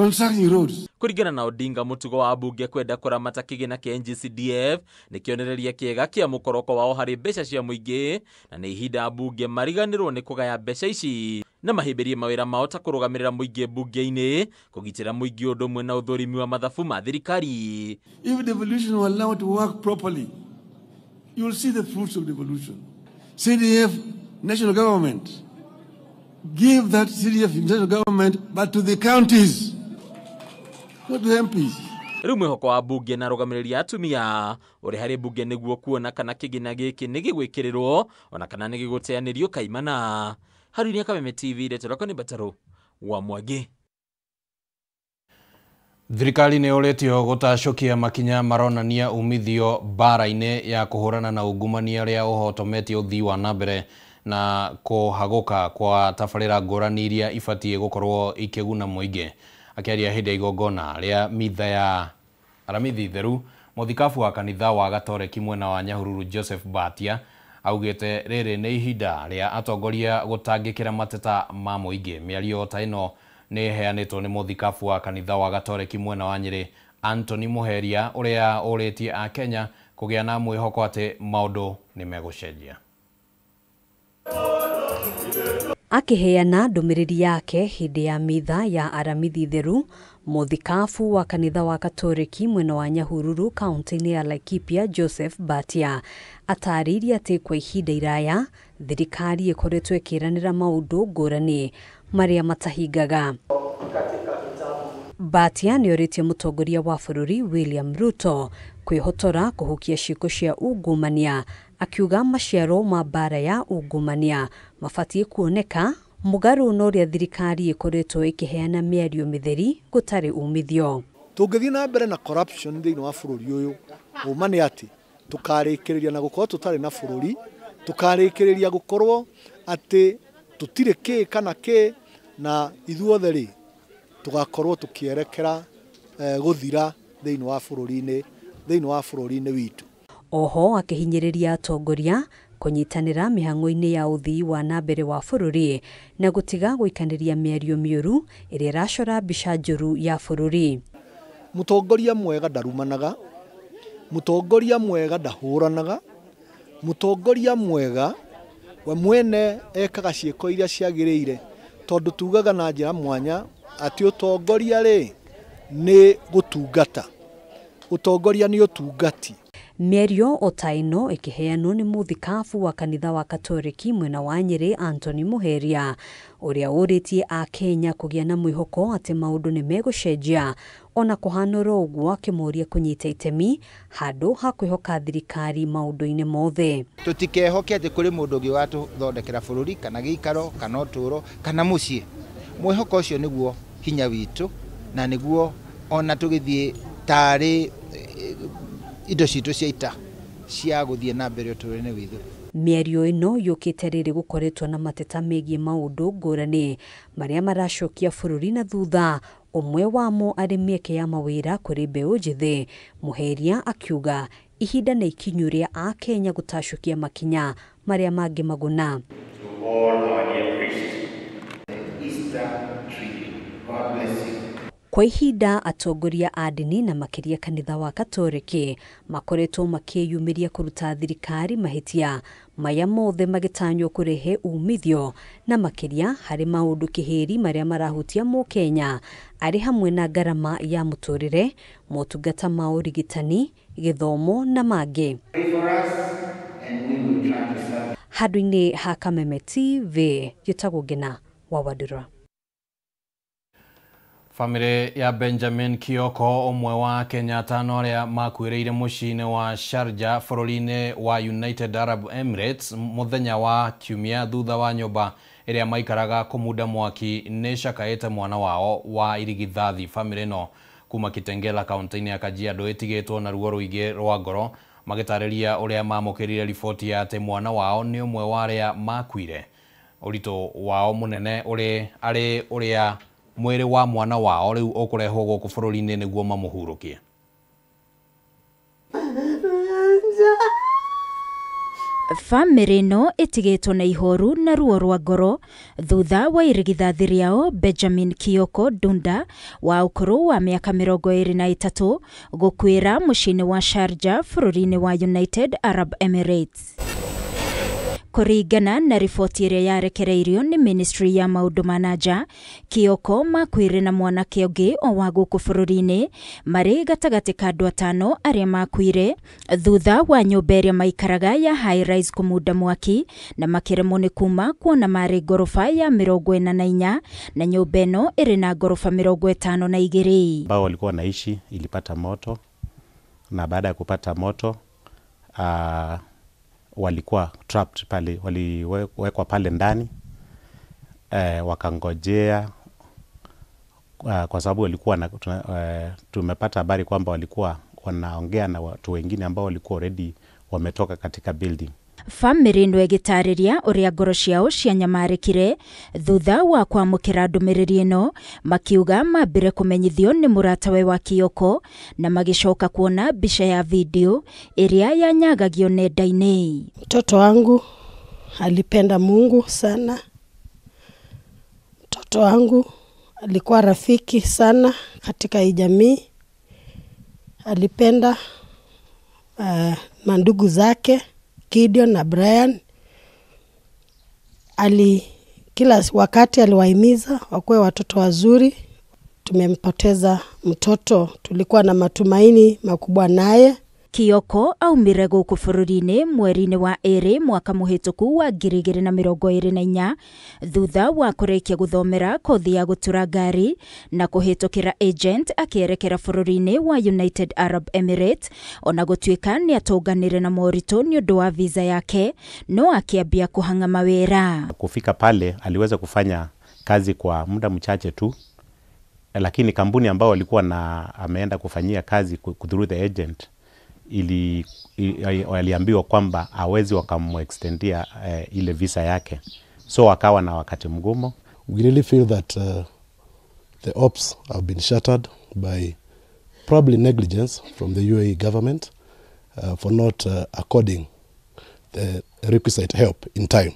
concerning roads. Kurigana na Odinga, mutugo wa bunge kwenda kuramata kigina kia NG-CDF ni kionereria kiega kia mukoroko wao hari mbeca cia muingi, na ni ihinda bunge mariganirwo ni kugaya mbeca ici na mahimbirie mawira mao ta kurugamirira muingi bunge-ini, kugitira muingi undu umwe na uthurimi wa mathabu ma thirikari. If devolution were allowed to work properly, you will see the fruits of devolution. CDF, national government, give that CDF national government, but to the counties, not to MPs. Riu mwihoko wa bunge na rugamiriri atumia uri hari bunge niguo kuona kana kigina giki nigigwikirirwo ona kana nigiguteanirio kaimana. Haruni Kameme TV retorako ni Bataro wa Mwangi. Thirikari nĩ ũrĩtio gũtacũkia makinya maronania umithio bara-inĩ ya kũhũrana na ungumania rĩa ũhotometie ũthii wa nambere na kũhagũka kwa tabarĩra ngũrani iria ibatie gũkorwo ikĩguna mũingĩ. Akĩaria hĩndĩ ya igongona rĩa mitha ya aramithi theru, mũthikabu wa kanitha wa Gatoreki mwena wa Nyahururu Joseph Batia augĩte rĩrĩ nĩ ihinda rĩa atongoria gũtangĩkĩra mateta ma mũingĩ. Mĩario ta ĩno nĩ heanĩtwo nĩ mũthikabu wa kanitha wa Gatoreki mwena wa Nyĩrĩ Anthony Muheria ũrĩa ũrĩtie a Kenya kũgĩa na mwĩhoko atĩ maũndũ nĩ megũcenjia. Akiheana ndũmĩrĩri yake hĩndĩ ya mitha ya aramithi theru, mũthikabu wa kanitha wa Gatoreki mwena wa Nyahururu kaunti-inĩ ya Laikipia Joseph Batia atarĩirie atĩ kwa ihinda iraya thirikari ĩkoretwo ĩkĩranĩra maũndũ ngũrani marĩa matahingaga. Batia nĩ orĩtie mũtongoria wa bũrũri William Ruto kwĩhotora kũhukia ciĩko cia ungumania, akiuga maciaro ma bara ya ungumania mabatie kuoneka mũgarũ na ũrĩa thirikari ĩkoretwo ĩkĩheana mĩario mĩtheri gũtarĩ umithio. Tũngĩthiĩ na mbere na corruption thĩinĩ wa bũrũri ũyũ, ũma nĩ atĩ tukarĩkĩrĩria na gũkorwo tũtarĩ na bũrũri, tukarĩkĩrĩria gũkorwo atĩ tũtirĩ kĩ kana kĩ, na ithuothe rĩ tugakorwo tukierekera gũthira thĩinĩ wa bũrũri-inĩ witũ. Oho akihinyĩrĩria atongoria kũnyitanĩra mĩhang'o-inĩ ya ũthii wa nambere wa bũrũri na gũtiga gũikanĩria mĩario mĩũru ĩrĩa ĩracora mbica njũru ya bũrũri. Mũtongoria mwega ndarumanaga, mũtongoria mwega ndahũranaga, mũtongoria mwega we mwene ekaga ciĩko iria ciagĩrĩire, tondũ tugaga na njĩra mwanya atĩ ũtongoria rĩ nĩ gũtungata, ũtongoria nĩ ũtungati. Mĩario o ta ĩno ĩkĩheanwo nĩ mũthikabu wa kanitha wa Gatoreki mwena wa Nyĩrĩ Anthony Muheria ũrĩa ũrĩtie a Kenya kũgĩa na mwĩhoko atĩ maũndũ nĩ megũcenjia, ona kũhana ũguo akĩmoria kũnyita itemi handũ ha kwĩhoka thirikari maũndũ-inĩ mothe. Tũtikehoke atĩ kũrĩ mũndũ ũngĩ watũthondekera bũrũri kana gĩikaro kana ũtũũro kana mũciĩ. Mwĩhoko ũcio nĩguo hinya witũ, na nĩguo ona tũgĩthiĩ tarĩ indo citũ cia ita cia gũthiĩ na mbere ũtũũro-inĩ witũ. Mĩario ĩno yũkĩte rĩrĩ gũkoretwo na mateta megiĩ maũndũ ngũrani marĩa maracokia bũrũri na thutha, ũmwe wamo arĩ mĩeke ya mawĩra kũrĩ mbeũ njĩthĩ. Muheria akiuga ihinda nĩ ikinyu rĩa a Kenya gũtacũkia makinya marĩa mangĩ maguna. Kwa ihinda atongoria a ndini na makĩria kanitha wa Gatoreki makoretwo makĩyumĩria kũruta thirikari mahĩtia maya mothe magĩtanywo kũrehe umithio na makĩria harĩ maũndũ kĩhĩri marĩa marahutia mũkenya arĩ hamwe na ngarama ya mũtũrĩre, motungata ma ũrigitani, gĩthomo na mangĩ. Handũ-inĩ ha Kameme TV gĩtagwo Ngina wa Wadura. Family ya Benjamin Kioko ũmwe wa Kenya atano arĩa makuĩrĩire mũciĩ-inĩ wa Sharjah bũrũri-inĩ wa United Arab Emirates mũthenya wa Kiumia thutha wa nyũmba ĩrĩa maikaraga kũmunda mwaki nĩ cakaĩte mwana wao wa irigithathi. Family no kuma Kitengela kaunti-inĩ ya Kajiado ĩtigĩtwo na ruo rũingĩ rwa ngoro magĩtarĩria ũrĩa mamũkĩrire riboti ya atĩ mwana wao nĩ ũmwe wa arĩa makuire. Ũritũ wao mũnene arĩ ũrĩa mwĩrĩ wa mwana wao rĩu ũkũrehwo gũkũ bũrũri-inĩ nĩguo mamũhurũkie. Famĩrĩ ĩno ĩtigĩtwo na ihoru na ruo rwa ngoro thutha wa irigithathi rĩao Benjamin Kioko Dunda wa ũkũrũ wa mĩaka 23 gũkuĩra mũciĩ-inĩ wa Sharjah bũrũri-inĩ wa United Arab Emirates. Kũringana na riboti ĩrĩa yarekereirio nĩ Ministry ya maũndũ ma nanja, Kioko makuire na mwanake ũngĩ o wa gũkũ bũrũri-inĩ marĩ gatagatĩ ka andũ 5 arĩa makuire thutha wa nyũmba ĩrĩa maikaraga ya high rise kũmunda mwaki na makĩremwo nĩ kuma kuona marĩ ngoroba ya 44 na nyũmba ĩno ĩrĩ na ngoroba 52. Ambao walikuwa wanaishi ilipata moto, na baada ya kupata moto walikuwa trapped pale, waliwekwa pale ndani, wakangojea kwa sababu walikuwa tumepata habari kwamba walikuwa wanaongea na watu wengine ambao walikuwa already wametoka katika building. Famĩrĩ ĩno ĩgĩtarĩria ũrĩa ngoro ciao cianyamarĩkire thutha wa kwamũkĩra ndũmĩrĩri ĩno, makiuga mambire kũmenyithio nĩ mũratawe wa Kioko na magĩcoka kuona mbica ya video ĩrĩa yanyagagio nenda-inĩ. Mtoto wangu alipenda Mungu sana. Mtoto wangu alikuwa rafiki sana katika hii jamii. Alipenda mandugu zake Gideon na Brian. Kila wakati aliwahimiza wakuwe watoto wazuri. Tumempoteza mtoto, tulikuwa na matumaini makubwa naye. Kioko aumire gũkũ bũrũri-inĩ mweri-inĩ wa 2 mwaka mũhĩtũku wa 2024 thutha wa kũrĩkia gũthomera kothi ya gũtura ngari na kũhĩtũkĩra agent akĩerekera bũrũri-inĩ wa United Arab Emirates, ona gũtuĩka nĩ atũnganire na moritũ nĩ ũndũ wa visa yake, no akĩambia kũhanga mawĩra. Kufika pale aliweza kufanya kazi kwa muda mchache tu, lakini kampuni ambao walikuwa ameenda kufanyia kazi through the agent waliambiwa kwamba hawezi wakamextendia ile visa yake, so wakawa na wakati mgumu. We really feel that the ops have been shattered by probably negligence from the UAE government for not according the requisite help in time.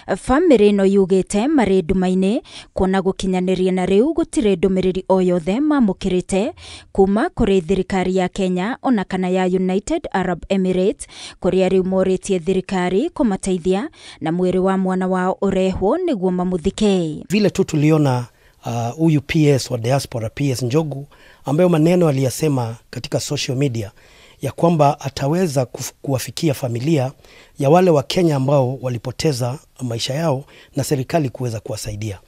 Famĩrĩ ĩno yugĩte marĩ nduma-inĩ kuona gũkinyanĩria na rĩu gũtirĩ ndũmĩrĩri o yothe mamũkĩrĩte kuma kũrĩ thirikari ya Kenya ona kana ya United Arab Emirates, kũrĩa rĩu morĩtie thirikari kũmateithia na mwĩrĩ wa mwana wao ũrehwo nĩguo mamũthike. Vile tu tuliona huyu PS wa diaspora, PS Njogu, ambayo maneno aliyasema katika social media ya kwamba ataweza kuwafikia familia ya wale wa Kenya ambao walipoteza maisha yao na serikali kuweza kuwasaidia.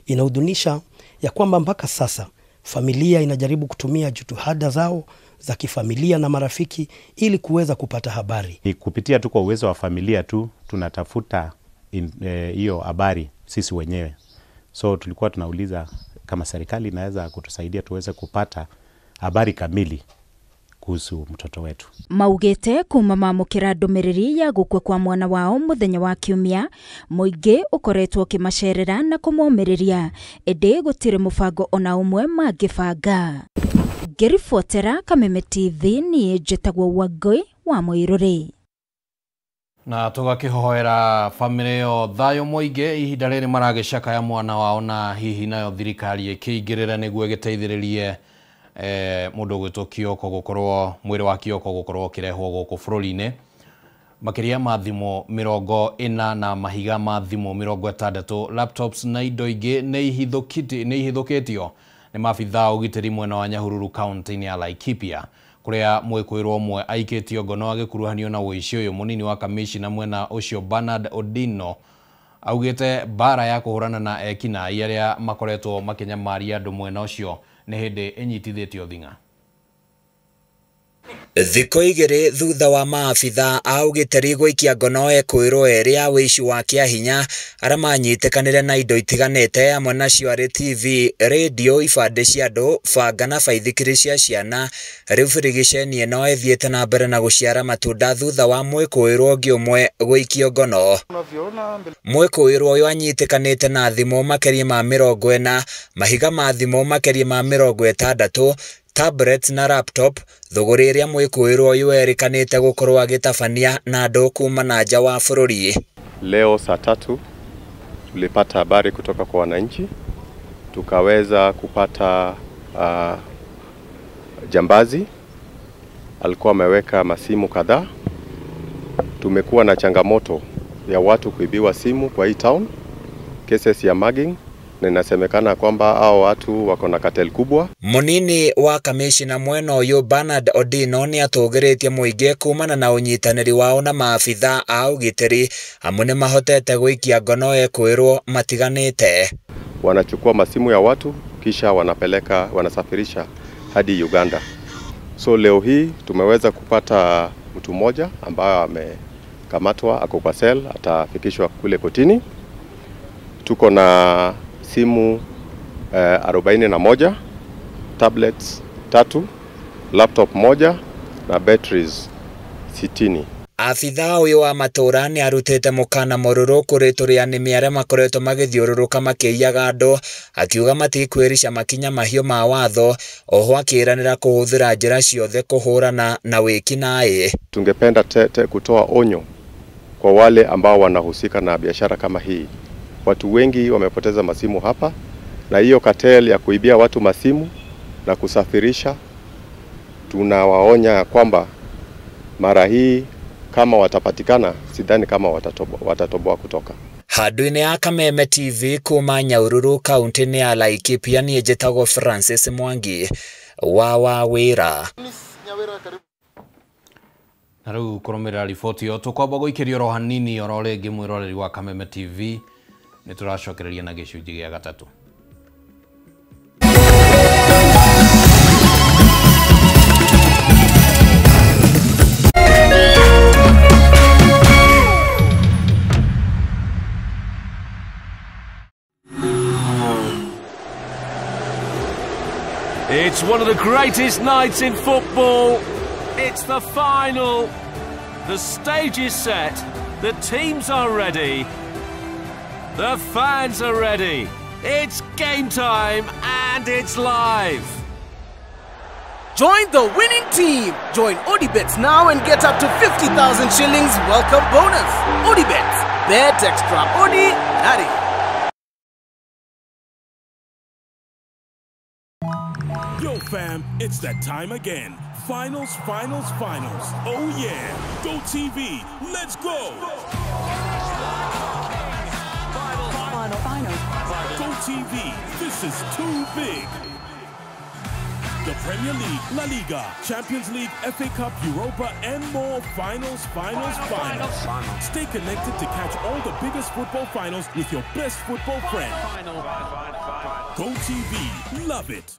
Inahuzunisha ya kwamba mpaka sasa familia inajaribu kutumia jitihada zao za kifamilia na marafiki ili kuweza kupata habari. Ni kupitia tu kwa uwezo wa familia tu tunatafuta hiyo habari sisi wenyewe. So tulikuwa tunauliza kama serikali inaweza kutusaidia tuweze kupata habari kamili kuhusu mtoto wetu. Maugĩte kuma mamũkĩra ndũmĩrĩri ya gũkua kwa mwana wao mũthenya wa Kiumia, mũingĩ ũkoretwo ũkĩmacerera na kũmomĩrĩria, ĩndĩ gũtirĩ mũbango ona ũmwe mangĩbanga. Ngĩribotera Kameme TV niĩ njĩtagwo Wangui wa Mũirũrĩ. Na tũgakĩhoera famĩlĩ yo thayũ mũingĩ ihinda rĩrĩ maragĩcakaya mwana wao, na hihi nayo thirikari ĩkĩingĩrĩra nĩguo ĩgĩteithĩrĩrie mũndũ gwĩtwo Kioko gũkorwo, mwĩrĩ wa Kioko gũkorwo ũkĩrehwo gũkũ bũrũri-inĩ. Makĩria ma thimũ 40 na mahiga ma thimũ 60, laptops na indo ingĩ nĩ ihithũkĩtio nĩ maabitha ũgitĩri mwena wa Nyahururu kaunti-inĩ ya Laikipia, kũrĩa mwĩkũĩrwo ũmwe aikĩtio ngono agĩkuruhanio na ũici ũyũ. Mũnini wa kamishina mwena ũcio Bernard Odino augĩte mbara ya kũhũrana na ekinaĩ arĩa makoretwo makĩnyamaria andũ mwena ũcio nĩ hĩndĩ ĩnyitithĩtio thing'a. Thikũ igĩrĩ thutha wa maabitha a ũgitĩri gũikia ngono ekũĩrwo erĩ a ũici wa kĩahinya arĩa manyitĩkanĩre na indo itiganĩte, hamwe nacio arĩ TV, radio, ibandĩ cia andũ, banga na baithikiri cia ciana. Rĩu birigiceni ĩno ĩthiĩte na mbere na gũciara matunda thutha wa mwĩkũĩrwo ũngĩ ũmwe gũikio ngono. Mwĩkũĩrwo ũyũ anyitĩkanĩte na thimũ makĩria ma 40, mahiga ma thimũ makĩria ma 60, tablet na laptop, thogora iria mwikuirwo uyu erikanite gukorwo agitabania na andu kuma na nja wa bururi. Leo saa 3 tulipata habari kutoka kwa wananchi, tukaweza kupata jambazi alikuwa ameweka masimu kadhaa. Tumekuwa na changamoto ya watu kuibiwa simu kwa hii town, cases ya mugging, na inasemekana kwamba hao watu wako na cartel kubwa. Munini wa kamishina mwena uyu Bernard Odino ni atugeretie muingi kumana na unyitaniri wao na maafitha au giteri hamwe mahotete gwikia ngono ekwirwo matiganite. Wanachukua masimu ya watu kisha wanasafirisha hadi Uganda. So leo hii tumeweza kupata mtu mmoja ambaye amekamatwa, ako kwa cell, atafikishwa kule kotini. Tuko na simu 41, tablets 3, laptop 1 na batteries 60. Afitha uyu wa matura ni arutite mukana moruru kuri turianimi aria makoretwo magithiururuka makiiyaga andu, akiuga matikwirisha makinya mahio ma watho, oho akiranira kuhuthira njira ciothe kuhurana na wiki naye. Tungependa kutoa onyo kwa wale ambao wanahusika na biashara kama hii. Watu wengi wamepoteza masimu hapa, na hiyo cartel ya kuibia watu masimu na kusafirisha, tunawaonya kwamba mara hii kama watapatikana, sidhani kama watatoboa kutoka. Handu-ini ya Kameme TV kuma Nyahururu kaunti-ini ya Laikipia ni njĩtagwo Francis Mwangi wa Wawira. Na rĩu kũrũmĩrĩra riboti ĩyo tũkwamba gũikĩria oro hanini oro rĩngĩ mwĩroreri wa Kameme TV nĩ tũracokereria na gĩcunjĩ gĩa gatatũ. It's one of the greatest nights in football. It's the final. The stage is set. The teams are ready. The fans are ready. It's game time and it's live. Join the winning team. Join ODBets now and get up to 50,000 shillings welcome bonus. ODBets. Bet extra. Odi, Daddy. Yo fam, it's that time again. Finals. Oh yeah. Go TV. Let's go. Go TV. This is too big. The Premier League, La Liga, Champions League, FA Cup, Europa, and more. Finals. Stay connected to catch all the biggest football finals with your best football friend. Go TV. Love it.